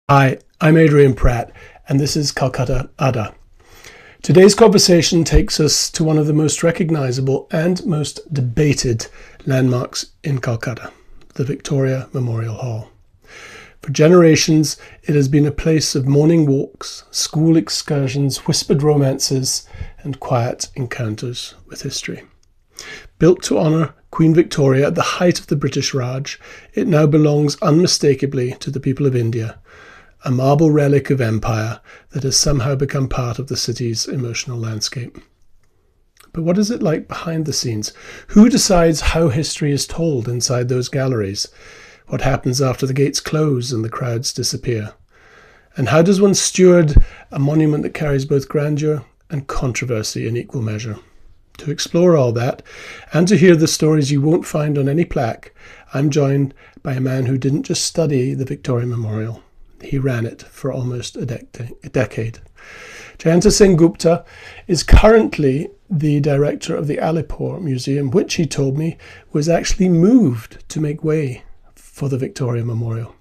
Hi, I'm Adrian Pratt, and this is Calcutta, Adda. Today's conversation takes us to one of the most recognizable and most debated landmarks in Calcutta, the Victoria Memorial Hall. For generations, it has been a place of morning walks, school excursions, whispered romances, and quiet encounters with history. Built to honour Queen Victoria at the height of the British Raj, it now belongs unmistakably to the people of India, a marble relic of empire that has somehow become part of the city's emotional landscape. But what is it like behind the scenes? Who decides how history is told inside those galleries? What happens after the gates close and the crowds disappear? And how does one steward a monument that carries both grandeur and controversy in equal measure? To explore all that, and to hear the stories you won't find on any plaque, I'm joined by a man who didn't just study the Victoria Memorial. He ran it for almost a decade. Jayanta Sengupta is currently the director of the Alipore Museum, which he told me was actually moved to make way for the Victoria Memorial.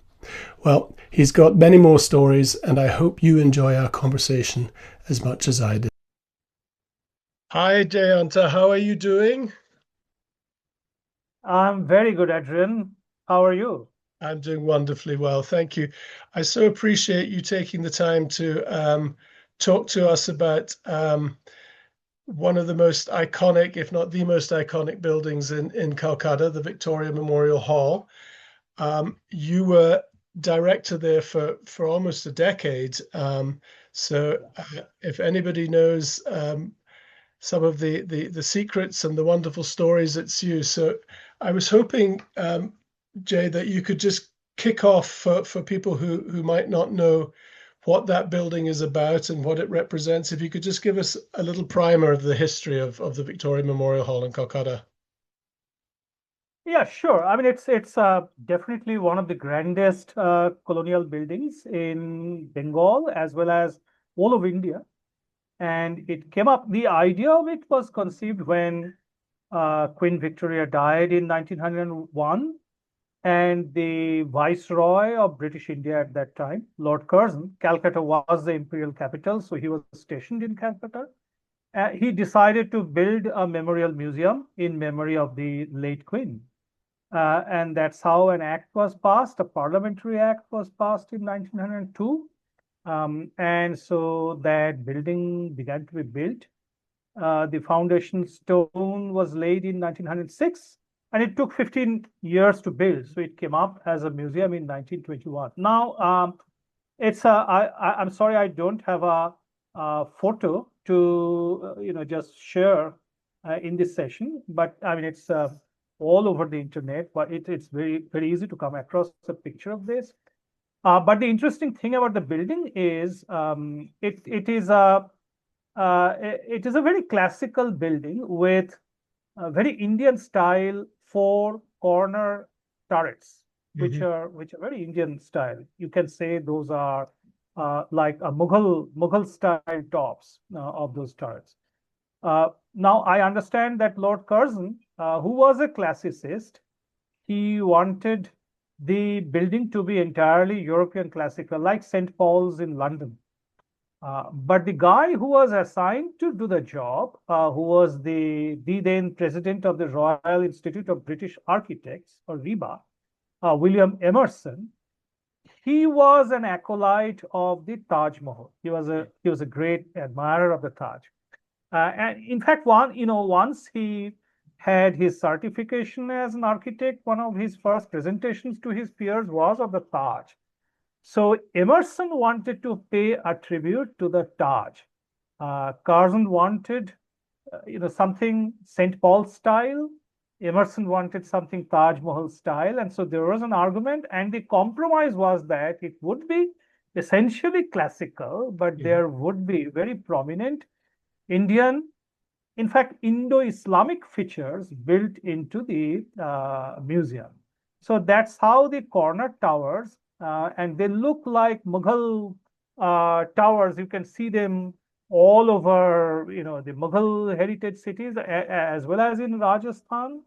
Well, he's got many more stories, and I hope you enjoy our conversation as much as I did. Hi, Jayanta. How are you doing? I'm very good, Adrian. How are you? I'm doing wonderfully well, thank you. I so appreciate you taking the time to talk to us about one of the most iconic, if not the most iconic buildings in Calcutta, the Victoria Memorial Hall. You were director there for almost a decade. If anybody knows some of the secrets and the wonderful stories, it's you. So I was hoping, Jay, that you could just kick off for people who might not know what that building is about and what it represents. If you could just give us a little primer of the history of the Victoria Memorial Hall in Calcutta. Yeah, sure. I mean, it's definitely one of the grandest colonial buildings in Bengal as well as all of India. And it came up, the idea of it was conceived when Queen Victoria died in 1901. And the Viceroy of British India at that time, Lord Curzon, Calcutta was the imperial capital, so he was stationed in Calcutta. He decided to build a memorial museum in memory of the late Queen. And that's how an act was passed, a parliamentary act was passed in 1902. And so that building began to be built. The foundation stone was laid in 1906, and it took 15 years to build. So it came up as a museum in 1921. Now, I'm sorry I don't have a photo to just share in this session, but I mean it's all over the internet. But it's very easy to come across a picture of this. But the interesting thing about the building is it is a very classical building with a very Indian style four corner turrets, Mhm. which are very Indian style. You can say those are like a Mughal style tops of those turrets. Now I understand that Lord Curzon, who was a classicist, he wanted the building to be entirely European classical, like St. Paul's in London. But the guy who was assigned to do the job, who was the then president of the Royal Institute of British Architects, or RIBA, William Emerson, he was an acolyte of the Taj Mahal. He was a great admirer of the Taj. And in fact, once he had his certification as an architect, one of his first presentations to his peers was of the Taj. So Emerson wanted to pay a tribute to the Taj. Curzon wanted, something St. Paul style. Emerson wanted something Taj Mahal style, and so there was an argument, and the compromise was that it would be essentially classical, but Mhm. there would be very prominent Indian, in fact, Indo-Islamic features built into the museum. So that's how the corner towers, and they look like Mughal towers. You can see them all over, the Mughal heritage cities, as well as in Rajasthan.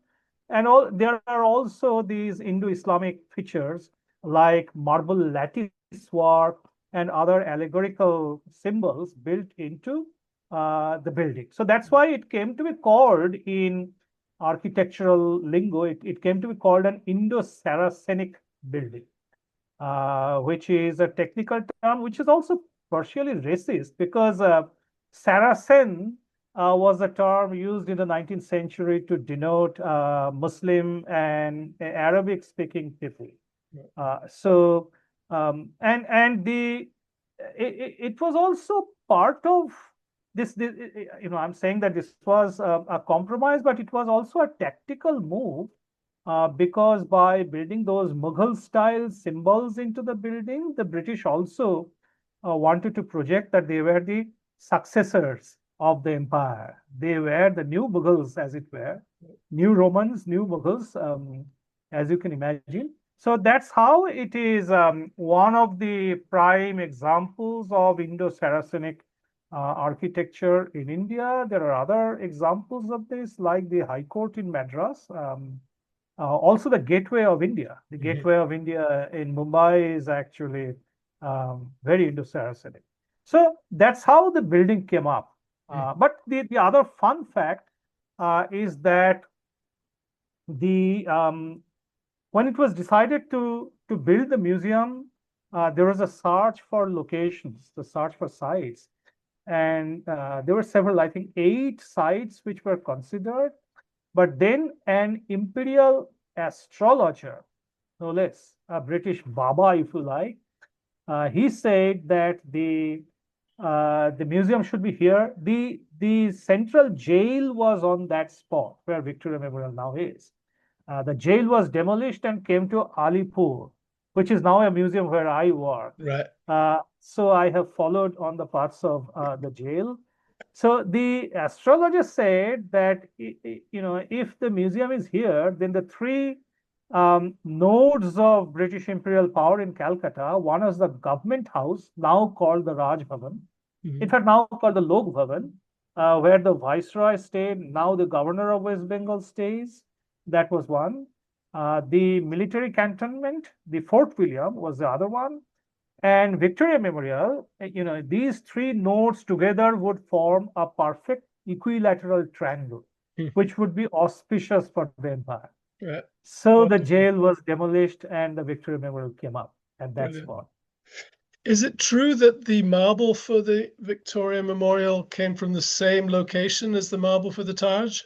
And there are also these Indo-Islamic features like marble lattice work, and other allegorical symbols built into the building. So that's why it came to be called in architectural lingo, it came to be called an Indo-Saracenic building, which is a technical term, which is also partially racist because Saracen was a term used in the 19th century to denote Muslim and Arabic-speaking people. So and it was also part of this, I'm saying that this was a compromise, but it was also a tactical move because by building those Mughal style symbols into the building, the British also wanted to project that they were the successors of the empire. They were the new Mughals, as it were, new Romans, new Mughals, as you can imagine. So that's how it is one of the prime examples of Indo-Saracenic architecture in India. There are other examples of this, like the High Court in Madras. Also, the Gateway of India. The Gateway of India in Mumbai is actually very Indo-Saracenic. So that's how the building came up. But the other fun fact is that when it was decided to build the museum, there was a search for locations, the search for sites. And there were several, I think 8 sites which were considered. But then an imperial astrologer, no less, a British Baba, if you like, he said that the museum should be here. The central jail was on that spot where Victoria Memorial now is. The jail was demolished and came to Alipore, which is now a museum where I work. Right. So I have followed on the paths of the jail. So the astrologer said that if the museum is here, then the 3 nodes of British imperial power in Calcutta, one is the government house, now called the Raj Bhavan, in fact now called the Lok Bhavan, where the viceroy stayed. Now the governor of West Bengal stays. That was one. The military cantonment, the Fort William, was the other one. And Victoria Memorial, these 3 nodes together would form a perfect equilateral triangle, which would be auspicious for the empire. Right. So the jail was demolished and the Victoria Memorial came up at that spot. Is it true that the marble for the Victoria Memorial came from the same location as the marble for the Taj?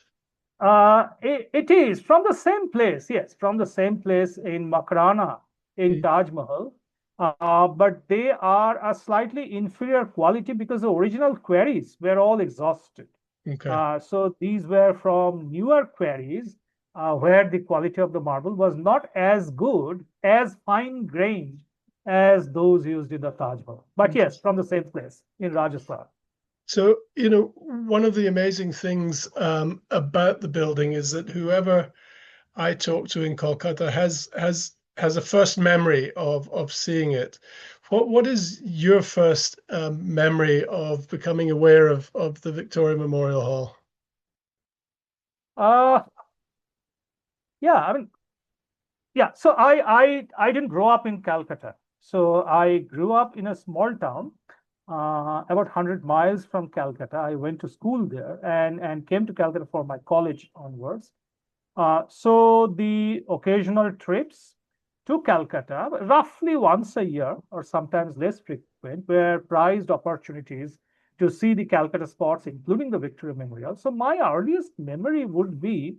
It is from the same place, yes, from the same place in Makrana in Taj Mahal. But they are a slightly inferior quality because the original quarries were all exhausted. Okay. So these were from newer quarries where the quality of the marble was not as good, as fine-grained as those used in the Taj Mahal. But yes, from the same place in Rajasthan. So, one of the amazing things about the building is that whoever I talk to in Kolkata has a first memory of seeing it. What is your first memory of becoming aware of the Victoria Memorial Hall? So I didn't grow up in Calcutta. So I grew up in a small town about 100 miles from Calcutta. I went to school there and came to Calcutta for my college onwards. So the occasional trips to Calcutta, roughly once a year or sometimes less frequent, were prized opportunities to see the Calcutta spots, including the Victoria Memorial. So my earliest memory would be,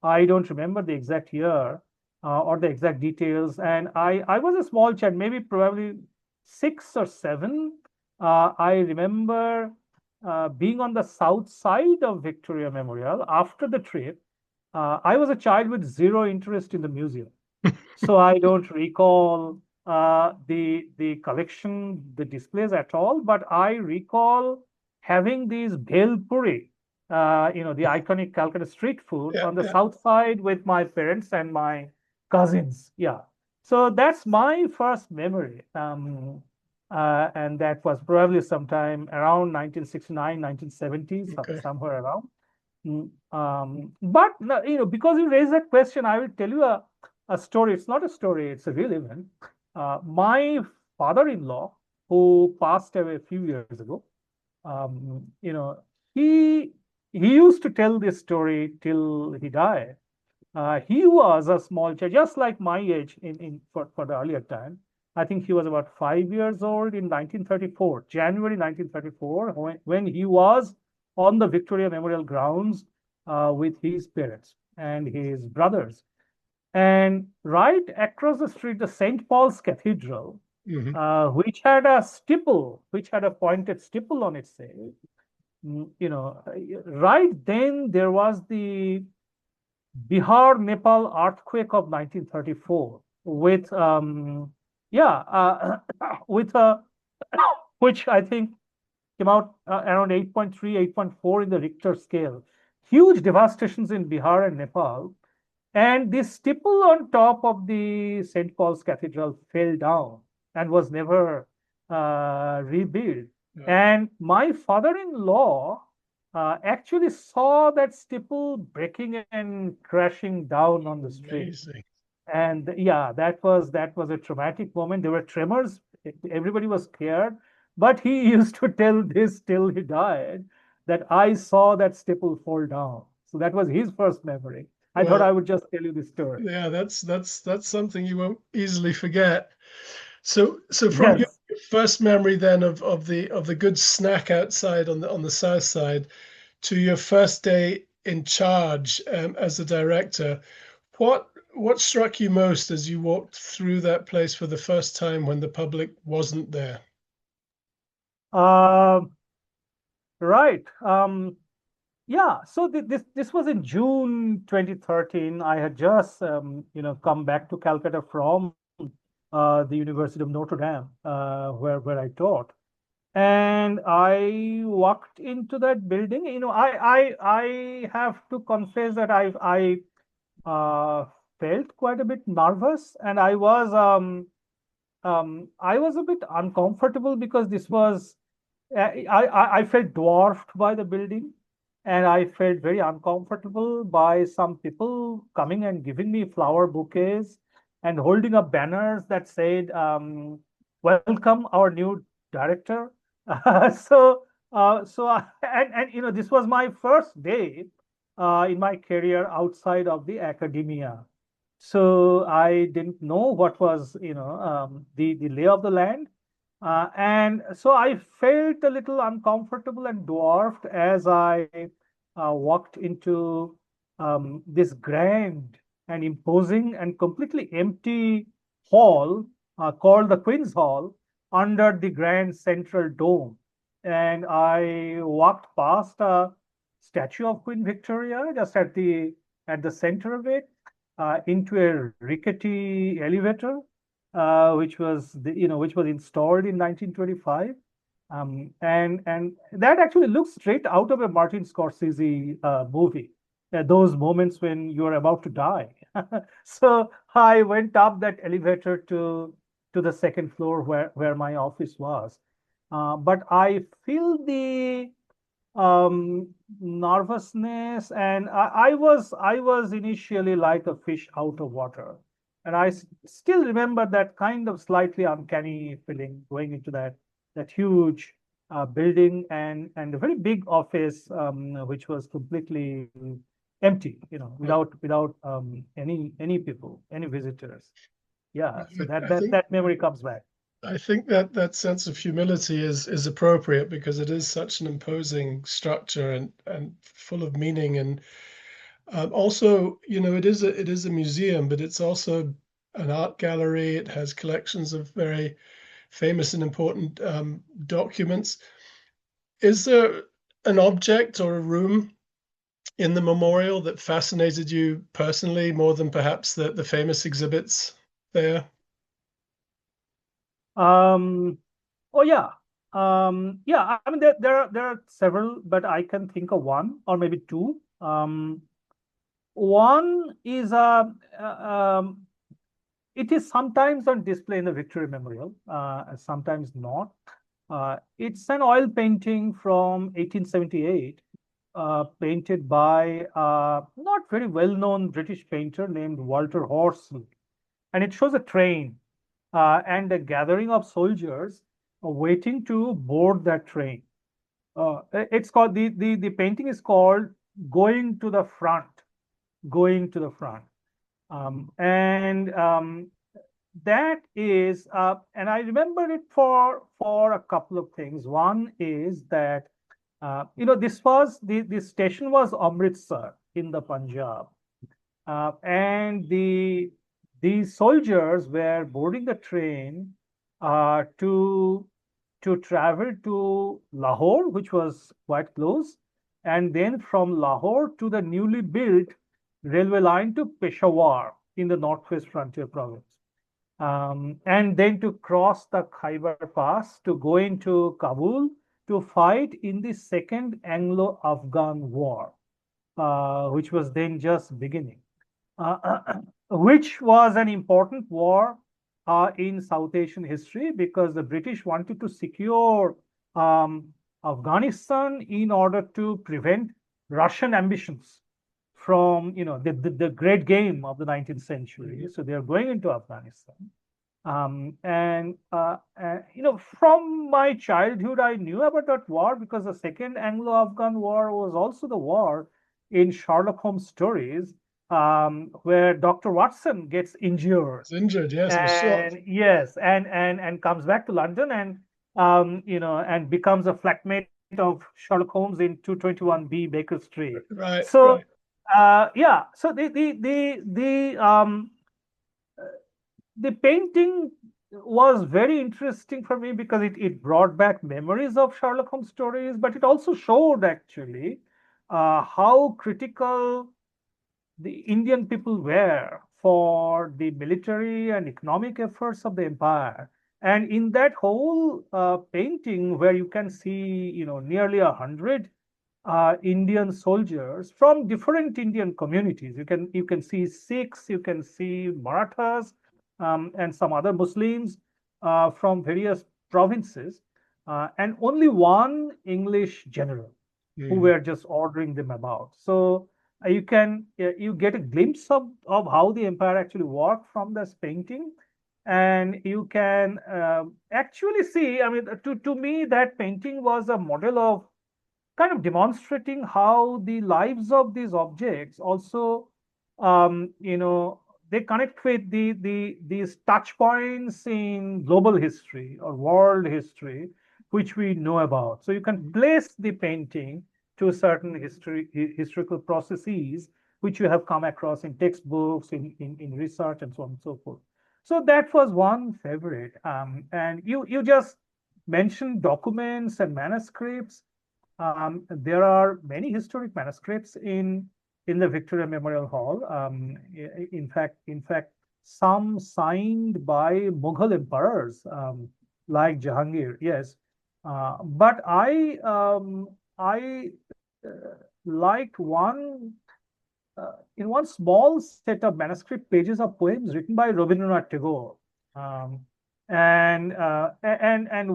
I don't remember the exact year or the exact details. And I was a small child, maybe probably 6 or 7. I remember being on the south side of Victoria Memorial after the trip. I was a child with zero interest in the museum. So I don't recall the collection, the displays at all, but I recall having these bhel puri, the iconic Calcutta street food on the south side with my parents and my cousins. Yeah. So that's my first memory. And that was probably sometime around 1969, 1970, somewhere around. But because you raised that question, I will tell you a story. It's not a story, it's a real event. My father-in-law, who passed away a few years ago, you know, he he used to tell this story till he died. He was a small child, just like my age for the earlier time. I think he was about 5 years old in 1934, January 1934, when he was on the Victoria Memorial grounds with his parents and his brothers. And right across the street, the St. Paul's Cathedral, Hmm. which had a steeple, which had a pointed steeple on its side, right then there was the Bihar Nepal earthquake of 1934 with with a which I think came out around 8.3, 8.4 in the Richter scale. Huge devastations in Bihar and Nepal. And this steeple on top of the St. Paul's Cathedral fell down and was never rebuilt. Yeah. And my father-in-law actually saw that steeple breaking and crashing down on the street. Amazing. And yeah, that was a traumatic moment. There were tremors. Everybody was scared. But he used to tell this till he died that I saw that steeple fall down. So that was his first memory. I thought I Well, would just tell you this story. yeah, that's something you won't easily forget. So from your Yes. first memory then of the good snack outside on the south side to your first day in charge as a director, what struck you most as you walked through that place for the first time when the public wasn't there? Uh, right. Yeah. So this was in June 2013. I had just come back to Calcutta from the University of Notre Dame, where I taught. And I walked into that building. I have to confess that I felt quite a bit nervous, and I was a bit uncomfortable because this was I felt dwarfed by the building, and I felt very uncomfortable by some people coming and giving me flower bouquets and holding up banners that said, "Welcome our new director." And this was my first day in my career outside of the academia. So I didn't know what was, the lay of the land. And so I felt a little uncomfortable and dwarfed as I walked into this grand and imposing and completely empty hall called the Queen's Hall under the grand central dome. And I walked past a statue of Queen Victoria just at the center of it into a rickety elevator which was installed in 1925, and that actually looks straight out of a Martin Scorsese movie. Those moments when you're about to die. So I went up that elevator to the second floor where my office was, but I feel the nervousness, and I was initially like a fish out of water, and still remember that kind of slightly uncanny feeling going into that huge building and a very big office which was completely empty, I, without any people, any visitors. Yeah, so that I that think that memory comes back. I think that that sense of humility is appropriate because it is such an imposing structure and full of meaning and also, it is a museum, but it's also an art gallery. It has collections of very famous and important documents. Is there an object or a room in the memorial that fascinated you personally more than perhaps the famous exhibits there? Um, Oh yeah. Yeah, I mean there are several, but I can think of one or maybe two. One is it is sometimes on display in the Victoria Memorial, sometimes not. It's an oil painting from 1878, painted by a not very well-known British painter named Walter Horsley, and it shows a train. and a gathering of soldiers waiting to board that train. It's called the painting is called "Going to the Front." Going to the front, and that is, and I remember it for a couple of things. One is that this station was Amritsar in the Punjab, and these soldiers were boarding the train to travel to Lahore, which was quite close, and then from Lahore to the newly built railway line to Peshawar in the northwest frontier province. And then to cross the Khyber Pass to go into Kabul to fight in the Second Anglo-Afghan War, which was then just beginning, which was an important war in South Asian history because the British wanted to secure Afghanistan in order to prevent Russian ambitions from the great game of the 19th century. So they are going into Afghanistan. From my childhood, I knew about that war because the Second Anglo-Afghan War was also the war in Sherlock Holmes stories, where Dr. Watson gets injured. It's injured, yes, it was shot. And yes, and comes back to London and and becomes a flatmate of Sherlock Holmes in 221B Baker Street. Right, So right. yeah, so the painting was very interesting for me because it brought back memories of Sherlock Holmes stories, but it also showed actually how critical the Indian people were for the military and economic efforts of the empire. And in that whole painting, where you can see, nearly 100 Indian soldiers from different Indian communities, you can see Sikhs, you can see Marathas, and some other Muslims from various provinces, and only one English general who were just ordering them about. So you get a glimpse of how the empire actually worked from this painting, and you can actually see. I mean, to me, that painting was a model of kind of demonstrating how the lives of these objects also, they connect with these touch points in global history or world history, which we know about. So you can place the painting to certain historical processes which you have come across in textbooks, in research, and so on and so forth. So that was one favorite. And you just mentioned documents and manuscripts. There are many historic manuscripts in the Victoria Memorial Hall. In fact, some signed by Mughal emperors, like Jahangir. Yes, but I liked one in one small set of manuscript pages of poems written by Rabindranath Tagore. Um, and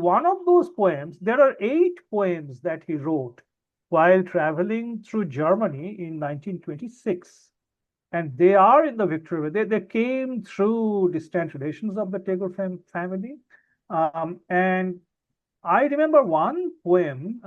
one of those poems, there are 8 poems that he wrote while traveling through Germany in 1926. And they are in the Victoria. They came through distant relations of the Tagore family. And I remember one poem.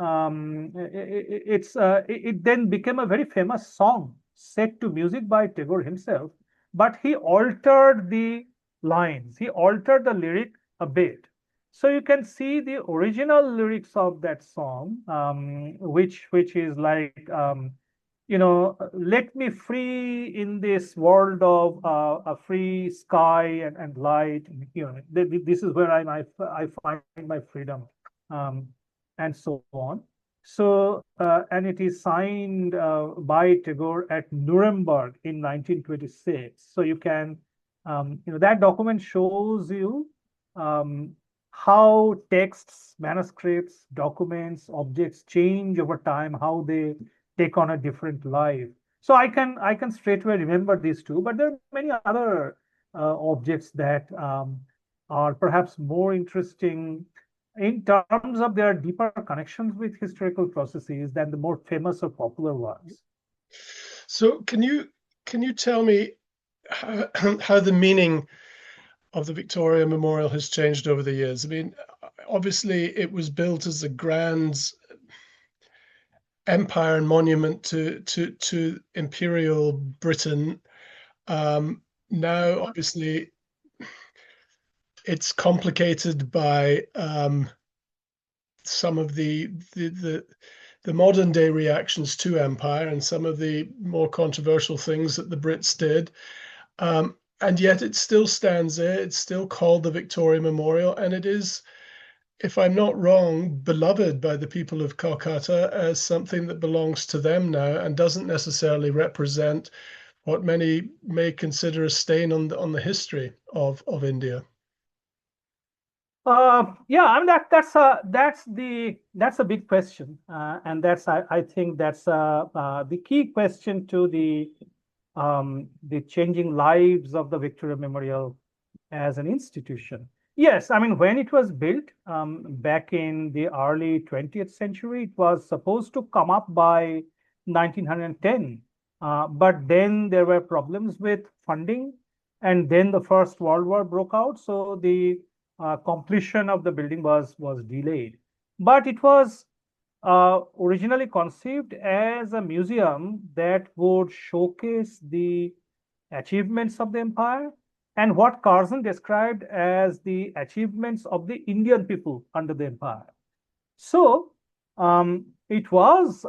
It then became a very famous song set to music by Tagore himself, but he altered the lines. He altered the lyric a bit. So you can see the original lyrics of that song, which is like, let me free in this world of a free sky and light. This is where I find my freedom, um, and so on. So, and it is signed by Tagore at Nuremberg in 1926. So you can, that document shows you how texts, manuscripts, documents, objects change over time, how they take on a different life. So I can straightway remember these two, but there are many other objects that are perhaps more interesting in terms of their deeper connections with historical processes than the more famous or popular ones. So can you tell me how the meaning of the Victoria Memorial has changed over the years. I mean, obviously, it was built as a grand empire and monument to Imperial Britain. Now, obviously, it's complicated by some of the modern day reactions to empire and some of the more controversial things that the Brits did. And yet it still stands there. It's still called the Victoria Memorial, and it is, if I'm not wrong, beloved by the people of Calcutta as something that belongs to them now and doesn't necessarily represent what many may consider a stain on the history of India. Yeah, I mean that's a big question, and I think that's the key question to the changing lives of the Victoria Memorial as an institution. Yes, I mean when it was built back in the early 20th century, it was supposed to come up by 1910, but then there were problems with funding, and then the First World War broke out, so the completion of the building was delayed. But it was originally conceived as a museum that would showcase the achievements of the empire and what Curzon described as the achievements of the Indian people under the empire. So it was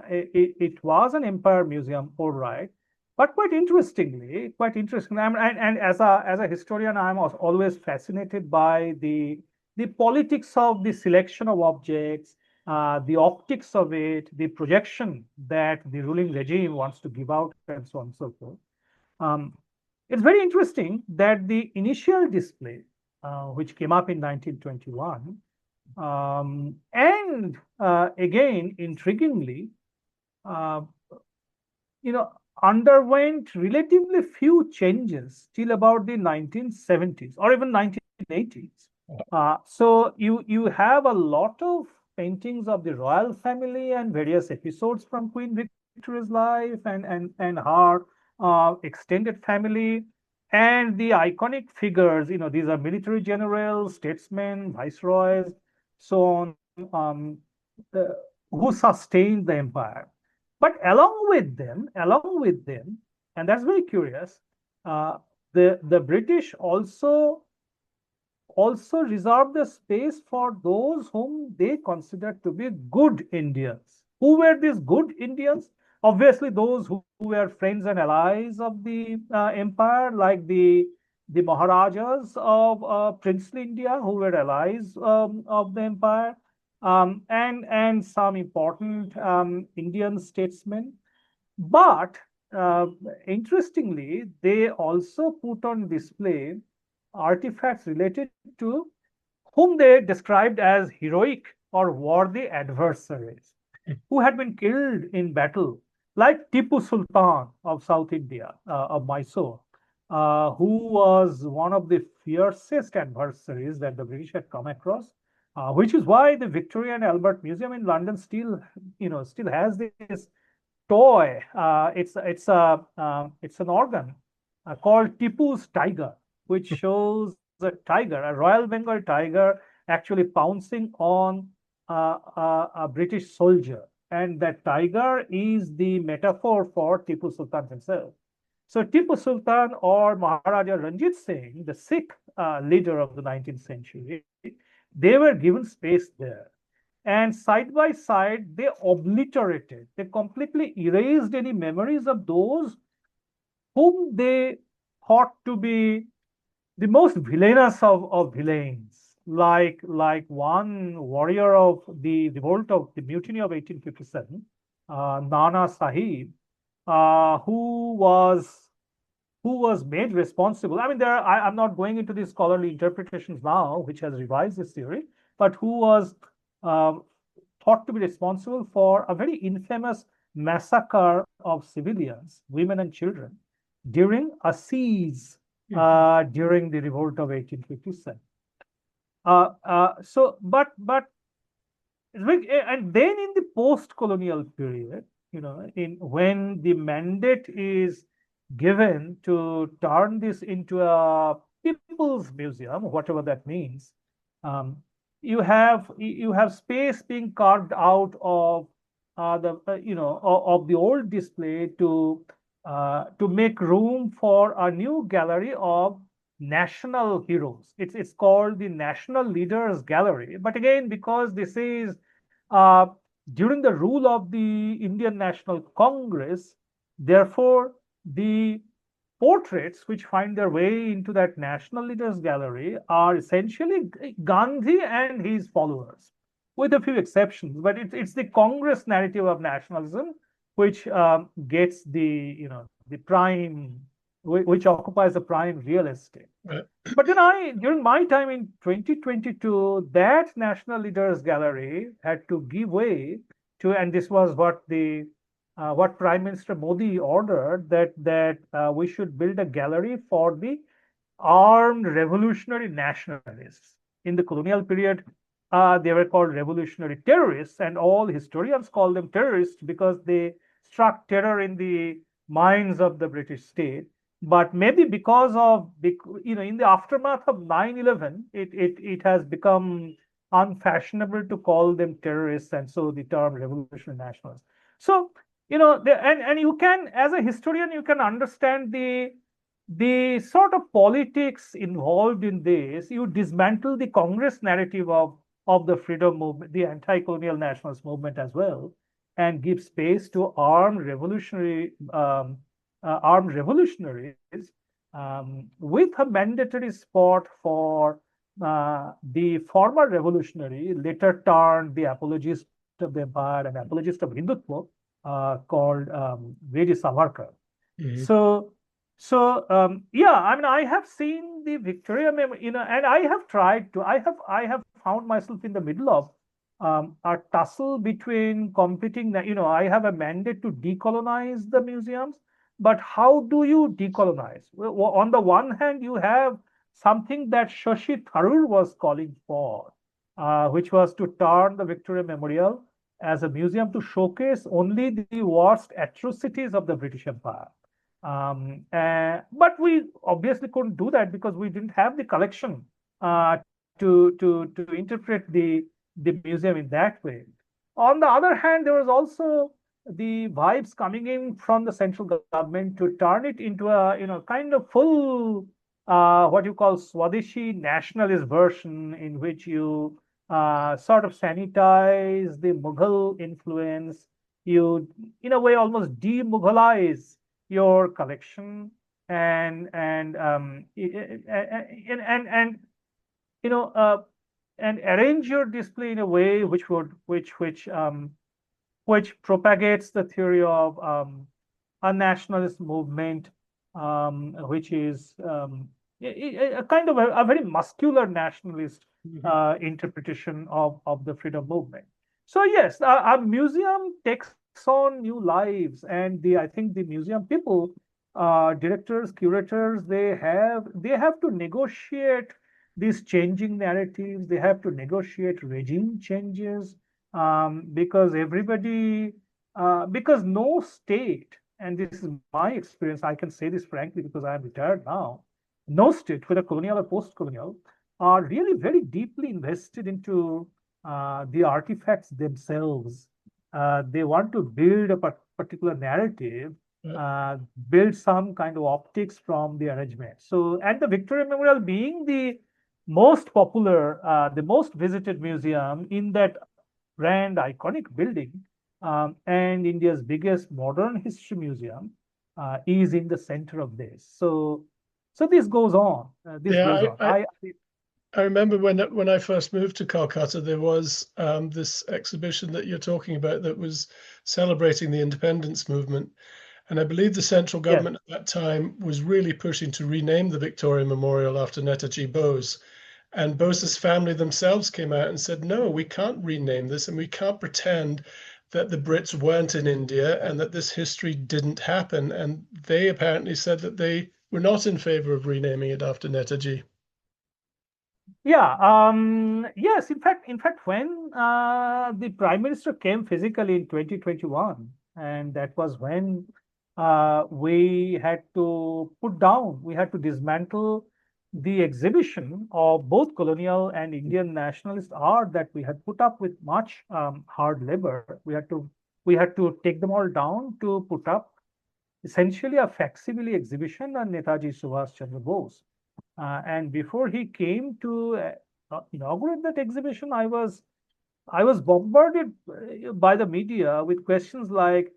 it was an empire museum, all right. But quite interestingly, and as a historian, I'm always fascinated by the politics of the selection of objects, the optics of it, the projection that the ruling regime wants to give out, and so on and so forth. It's very interesting that the initial display, which came up in 1921, and again, intriguingly, underwent relatively few changes till about the 1970s or even 1980s. So you have a lot of paintings of the royal family and various episodes from Queen Victoria's life and her extended family, and the iconic figures. These are military generals, statesmen, viceroys, so on, who sustained the empire. But along with them, and that's very curious, the British also reserved the space for those whom they considered to be good Indians. Who were these good Indians? Obviously, those who were friends and allies of the empire, like the Maharajas of princely India, who were allies of the empire, and some important Indian statesmen. But interestingly, they also put on display artifacts related to whom they described as heroic or worthy adversaries who had been killed in battle, like Tipu Sultan of South India, of Mysore, who was one of the fiercest adversaries that the British had come across, which is why the Victoria and Albert Museum in London still has this toy. It's an organ called Tipu's tiger, which shows a tiger, a Royal Bengal tiger, actually pouncing on a British soldier, and that tiger is the metaphor for Tipu Sultan himself. So Tipu Sultan or Maharaja Ranjit Singh, the Sikh leader of the 19th century, they were given space there. And side by side, they completely erased any memories of those whom they thought to be the most villainous of villains, like one warrior of the revolt of the mutiny of 1857, Nana Sahib, who was made responsible. I mean, I'm not going into the scholarly interpretations now, which has revised this theory, but who was thought to be responsible for a very infamous massacre of civilians, women and children, during a siege during the revolt of 1857. And then in the post-colonial period, when the mandate is given to turn this into a People's Museum, whatever that means, you have space being carved out of the old display to make room for a new gallery of national heroes. It's called the National Leaders Gallery. But again, because this is uh, during the rule of the Indian National Congress, therefore the portraits which find their way into that National Leaders Gallery are essentially Gandhi and his followers, with a few exceptions. But it's the Congress narrative of nationalism which gets the prime, which occupies the prime real estate. Right. But then during my time in 2022, that National Leaders Gallery had to give way to, and this was what Prime Minister Modi ordered, that we should build a gallery for the armed revolutionary nationalists. In the colonial period, they were called revolutionary terrorists, and all historians call them terrorists because they struck terror in the minds of the British state. But maybe because of, in the aftermath of 9/11, it has become unfashionable to call them terrorists, and so the term revolutionary nationalists. So, and you can, as a historian, you can understand the sort of politics involved in this. You dismantle the Congress narrative of the freedom movement, the anti-colonial nationalist movement as well, and give space to armed revolutionaries, with a mandatory spot for the former revolutionary, later turned the apologist of the empire and apologist of Hindutva, called Veer Savarkar. Mhm. So yeah, I mean, I have seen the Victoria Memorial, and I have tried to. I have found myself in the middle of a tussle between competing. I have a mandate to decolonize the museums, but how do you decolonize? Well, on the one hand, you have something that Shashi Tharoor was calling for, which was to turn the Victoria Memorial as a museum to showcase only the worst atrocities of the British Empire. But we obviously couldn't do that because we didn't have the collection to interpret the museum in that way. On the other hand, there was also the vibes coming in from the central government to turn it into a kind of full what you call Swadeshi nationalist version, in which you sort of sanitize the Mughal influence. You, in a way, almost de-Mughalize your collection, and you know uh, and arrange your display in a way which propagates the theory of a nationalist movement, which is a kind of a very muscular nationalist interpretation of the freedom movement. So yes, a museum takes on new lives, and I think the museum people, directors, curators, they have to negotiate these changing narratives. They have to negotiate regime changes, because no state, and this is my experience, I can say this frankly because I am retired now, no state, whether colonial or post-colonial, are really very deeply invested into the artifacts themselves. They want to build a particular narrative, build some kind of optics from the arrangement. So, and the Victoria Memorial being the most popular, the most visited museum in that grand iconic building, and India's biggest modern history museum, is in the center of this. So this goes on. This Yeah, goes on. I remember when I first moved to Calcutta, there was this exhibition that you're talking about that was celebrating the independence movement. And I believe the central Yes. government at that time was really pushing to rename the Victoria Memorial after Netaji Bose. And Bose's family themselves came out and said, no, we can't rename this, and we can't pretend that the Brits weren't in India and that this history didn't happen. And they apparently said that they were not in favor of renaming it after Netaji. Yeah. Yes. In fact, when the Prime Minister came physically in 2021, and that was when we had to dismantle the exhibition of both colonial and Indian nationalist art that we had put up with much hard labor. We had to take them all down to put up essentially a facsimile exhibition on Netaji Subhash Chandra Bose. And before he came to inaugurate that exhibition, I was bombarded by the media with questions like,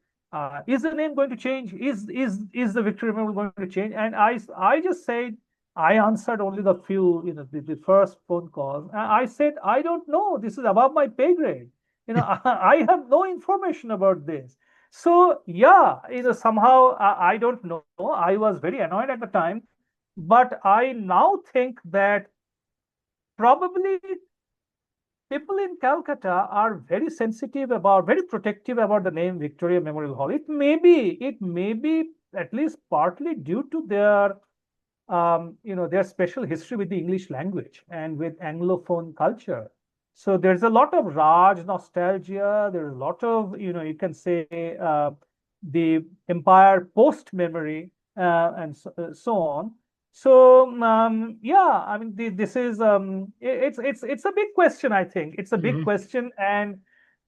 "Is the name going to change? Is the Victoria Memorial going to change?" And I just said, I answered only the few, the first phone calls. And I said, "I don't know. This is above my pay grade. I have no information about this." So yeah, somehow I don't know. I was very annoyed at the time, but I now think that probably people in Calcutta are very sensitive about, very protective about the name Victoria Memorial Hall. It may be at least partly due to their special history with the English language and with Anglophone culture. So there's a lot of Raj nostalgia. There's a lot of, you can say, the empire post memory, and so on. So yeah, I mean, this is it's a big question. I think it's a big question, and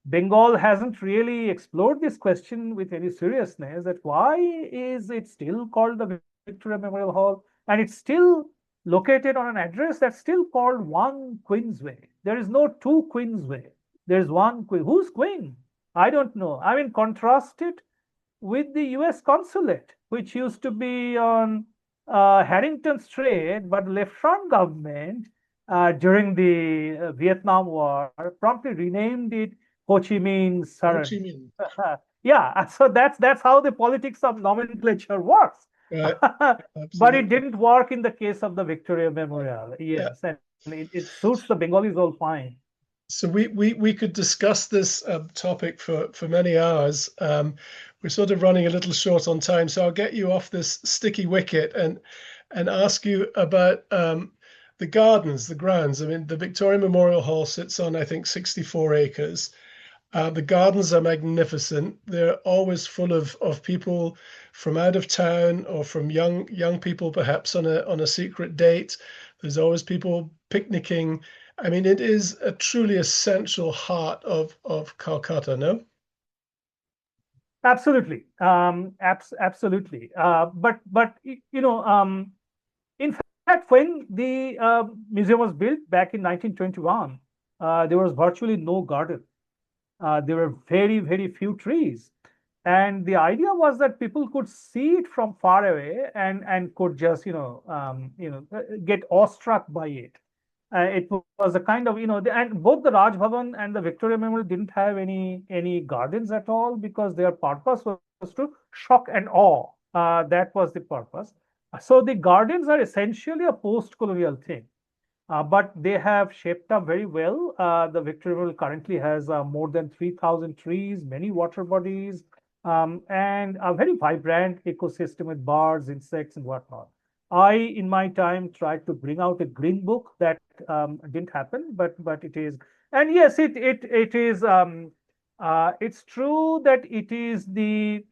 Bengal hasn't really explored this question with any seriousness. That why is it still called the Victoria Memorial Hall, and it's still located on an address that's still called 1 Queensway. There is no 2 Queensway. There's 1 Queen. Who's Queen? I don't know. I mean, contrast it with the US consulate, which used to be on Harrington Strait, but the left front government during the Vietnam War promptly renamed it Ho Chi Minh Ho Chi Saran. Minh. Yeah, so that's how the politics of nomenclature works. Right. But Absolutely. it didn't work in the case of the Victoria Memorial. Yes, and it suits the Bengalis all fine. So we could discuss this topic for many hours. We're sort of running a little short on time, so I'll get you off this sticky wicket and ask you about the gardens, the grounds. I mean, the Victoria Memorial Hall sits on, I think, 64 acres. The gardens are magnificent. They're always full of people from out of town or from young people, perhaps on a secret date. There's always people picnicking. I mean, it is a truly essential heart of Calcutta, no? Absolutely, absolutely. But in fact, when the museum was built back in 1921, there was virtually no garden. There were very, very few trees. And the idea was that people could see it from far away and could just, get awestruck by it. It was a kind of, and both the Raj Bhavan and the Victoria Memorial didn't have any gardens at all because their purpose was to shock and awe. That was the purpose. So the gardens are essentially a post-colonial thing. But they have shaped up very well. The Victoria Memorial currently has more than 3,000 trees, many water bodies, and a very vibrant ecosystem with birds, insects, and whatnot. In my time, tried to bring out a green book that didn't happen, but it is. And yes, it is. It's true that it is the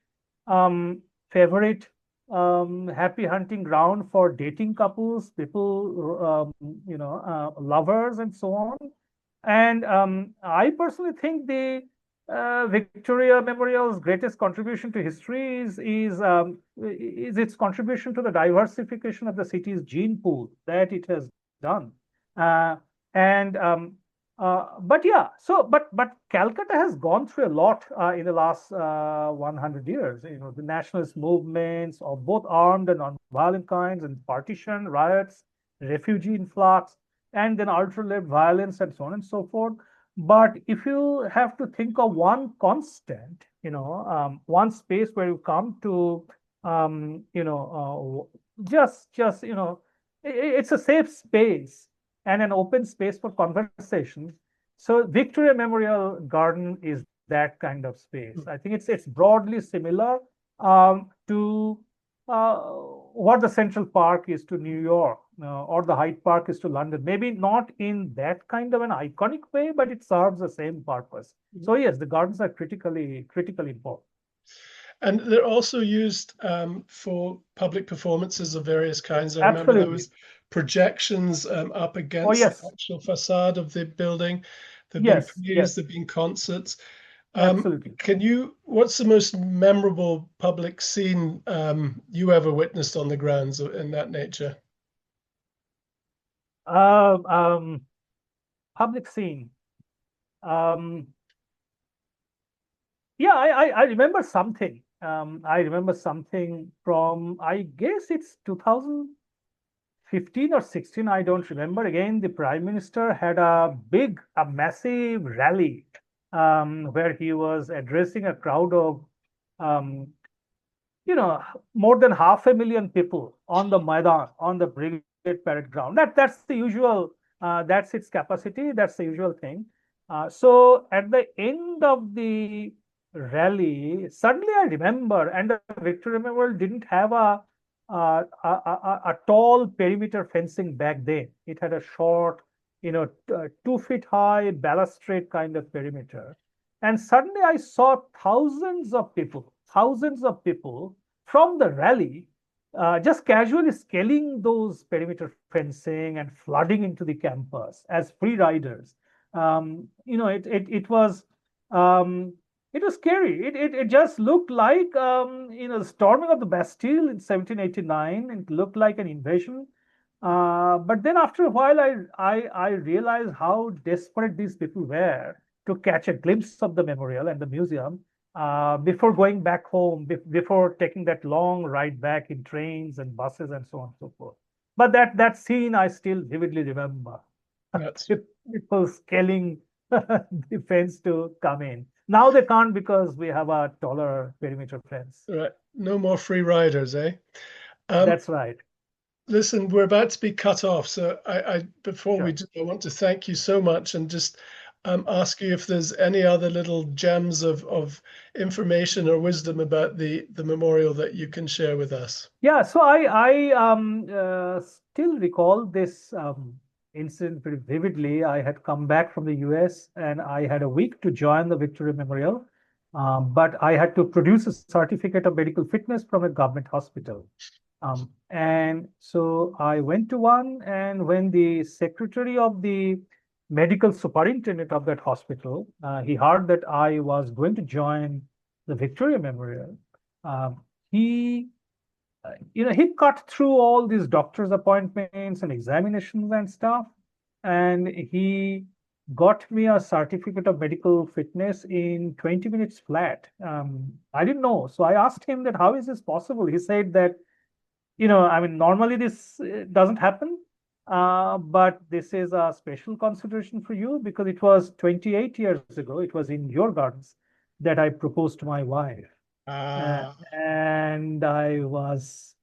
favorite happy hunting ground for dating couples, people, lovers, and so on. And I personally think the Victoria Memorial's greatest contribution to history is its contribution to the diversification of the city's gene pool that it has done. Uh, and But yeah, but Calcutta has gone through a lot in the last 100 years. The nationalist movements of both armed and non-violent kinds, and partition, riots, refugee influx, and then ultra-left violence, and so on and so forth. But if you have to think of one constant, one space where you come to, just it's a safe space and an open space for conversations. So Victoria Memorial Garden is that kind of space. I think it's broadly similar to what the Central Park is to New York, or the Hyde Park is to London. Maybe not in that kind of an iconic way, but it serves the same purpose. So yes, the gardens are critically important. And they're also used for public performances of various kinds. I remember there was projections up Oh, against the yes. actual facade of the building. There've been Yes. plays, Yes. there've been concerts. Absolutely. What's the most memorable public scene you ever witnessed on the grounds in that nature? Um, um, Public scene. Um, yeah, I remember something. I remember something from, I guess it's 2015 or 16. I don't remember. Again, the Prime Minister had a massive rally where he was addressing a crowd of, um, more than 500,000 people on the Maidan, on the Brigade Parade Ground. That's the usual, that's its capacity, that's the usual thing. So at the end of the rally, suddenly I remember, and the Victoria Memorial didn't have a tall perimeter fencing back then. It had a short, 2 feet high balustrade kind of perimeter. And suddenly I saw thousands of people from the rally just casually scaling those perimeter fencing and flooding into the campus as free riders. Um, it was scary. It just looked like the storming of the Bastille in 1789. It looked like an invasion. But then after a while, I realized how desperate these people were to catch a glimpse of the memorial and the museum before going back home, before taking that long ride back in trains and buses and so on and so forth. But that scene I still vividly remember. That's People scaling the fence to come in. Now they can't because we have a taller perimeter fence. right. No more free riders, eh? Um, That's right. Listen, we're about to be cut off, so before we Sure. do, I want to thank you so much and just ask you if there's any other little gems of information or wisdom about the memorial that you can share with us. Yeah, so I still recall this incident very vividly. I had come back from the US and I had a week to join the Victoria Memorial, but I had to produce a certificate of medical fitness from a government hospital. And so I went to one, and when the secretary of the medical superintendent of that hospital, he heard that I was going to join the Victoria Memorial, um, he he cut through all these doctor's appointments and examinations and stuff, and he got me a certificate of medical fitness in 20 minutes flat. I didn't know, so I asked him that how is this possible. He said that I mean, normally this doesn't happen, but this is a special consideration for you because it was 28 years ago. It was in your gardens that I proposed to my wife. Ah, And I was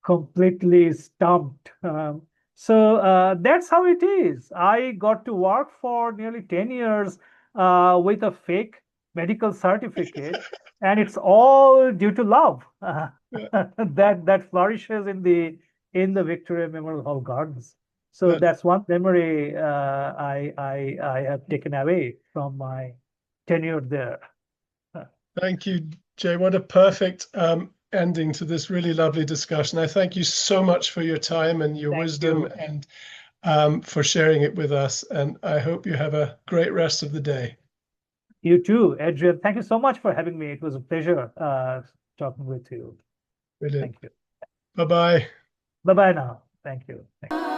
completely stumped. That's how it is. I got to work for nearly 10 years with a fake medical certificate, and it's all due to love yeah, that flourishes in the Victoria Memorial Hall Gardens. So that, that's one memory I have taken away from my tenure there. thank you, Jay. What a perfect ending to this really lovely discussion. I thank you so much for your time and your Thank wisdom you. and for sharing it with us. And I hope you have a great rest of the day. You too, Adrian. Thank you so much for having me. It was a pleasure talking with you. Brilliant. Thank you. Bye bye. Bye bye now. Thank you. Thank you.